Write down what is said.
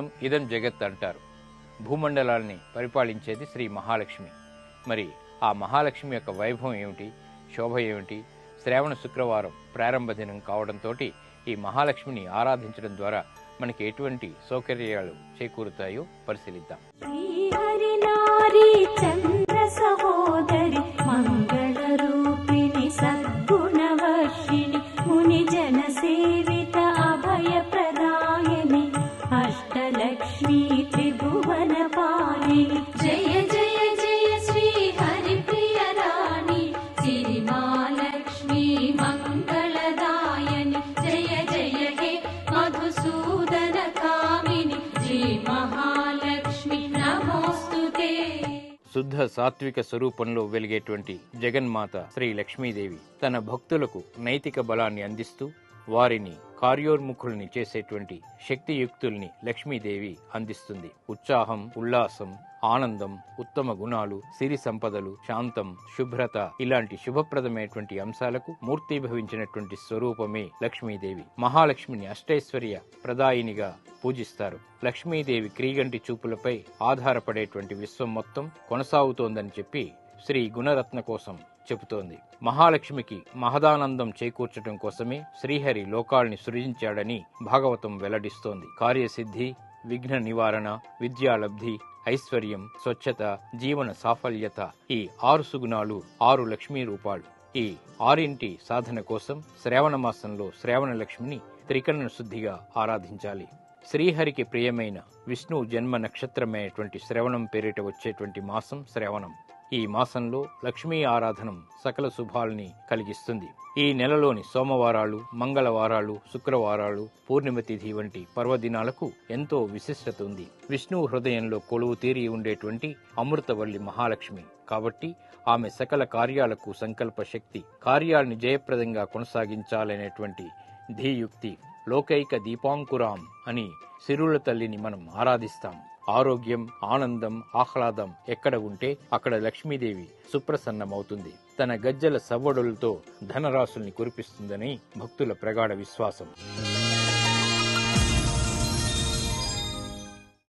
భూమండలం ఇదం జగత్ అంటారు. భూమండలాల్ని పరిపాలించేది శ్రీ మహాలక్ష్మి. మరి ఆ మహాలక్ష్మి యొక్క వైభవం ఏమిటి, శోభ ఏమిటి? శ్రావణ శుక్రవారం ప్రారంభ దినం కావడంతో ఈ మహాలక్ష్మిని ఆరాధించడం ద్వారా మనకి ఎటువంటి సౌకర్యాలు చేకూరుతాయో పరిశీలిద్దాం. అష్టలక్ష్మీ త్రిభువన పాలిని జయ జయ జయ శ్రీ హరిప్రియ రాణి సిరి మహాలక్ష్మి మంగళదాయని జయ జయ హే మధుసూదన కామిని శ్రీ మహాలక్ష్మి నమోస్తుతే. శుద్ధ సాత్విక స్వరూపంలో వెలిగేటువంటి జగన్మాత శ్రీ లక్ష్మీదేవి తన భక్తులకు నైతిక బలాన్ని అందిస్తూ వారిని కార్యోన్ముఖుల్ని చేసేటువంటి శక్తియుక్తుల్ని లక్ష్మీదేవి అందిస్తుంది. ఉత్సాహం, ఉల్లాసం, ఆనందం, ఉత్తమ గుణాలు, సిరి సంపదలు, శాంతం, శుభ్రత ఇలాంటి శుభప్రదమైనటువంటి అంశాలకు మూర్తీభవించినటువంటి స్వరూపమే లక్ష్మీదేవి. మహాలక్ష్మిని అష్టైశ్వర్య ప్రదాయినిగా పూజిస్తారు. లక్ష్మీదేవి క్రీగంటి చూపులపై ఆధారపడేటువంటి విశ్వం మొత్తం కొనసాగుతోందని చెప్పి శ్రీ గుణరత్న కోసం చెబుతోంది. మహాలక్ష్మికి మహదానందం చేకూర్చడం కోసమే శ్రీహరి లోకాల్ని సృజించాడని భాగవతం వెల్లడిస్తోంది. కార్యసిద్ధి, విఘ్న నివారణ, విద్యాలబ్ధి, ఐశ్వర్యం, స్వచ్ఛత, జీవన సాఫల్యత ఈ 6 సుగుణాలు 6 లక్ష్మీ రూపాలు. ఈ 6 సాధన కోసం శ్రావణ మాసంలో శ్రావణ లక్ష్మిని త్రికరణ శుద్ధిగా ఆరాధించాలి. శ్రీహరికి ప్రియమైన విష్ణు జన్మ నక్షత్రమైనటువంటి శ్రవణం పేరిట వచ్చేటువంటి మాసం శ్రావణం. ఈ మాసంలో లక్ష్మీ ఆరాధనం సకల శుభాల్ని కలిగిస్తుంది. ఈ నెలలోని సోమవారాలు, మంగళవారాలు, శుక్రవారాలు, పూర్ణిమ తిథి వంటి పర్వదినాలకు ఎంతో విశిష్టత ఉంది. విష్ణు హృదయంలో కొలువు తీరి ఉండేటువంటి అమృతవల్లి మహాలక్ష్మి కాబట్టి ఆమె సకల కార్యాలకు సంకల్ప శక్తి. కార్యాల్ని జయప్రదంగా కొనసాగించాలనేటువంటి ధీయుక్తి. లోకైక దీపాంకురాం అని సిరుల తల్లిని మనం ఆరాధిస్తాం. ఆరోగ్యం, ఆనందం, ఆహ్లాదం ఎక్కడ ఉంటే అక్కడ లక్ష్మీదేవి సుప్రసన్నమవుతుంది. తన గజ్జల సవ్వడులతో ధనరాశుల్ని కురిపిస్తుందని భక్తుల ప్రగాఢ విశ్వాసం.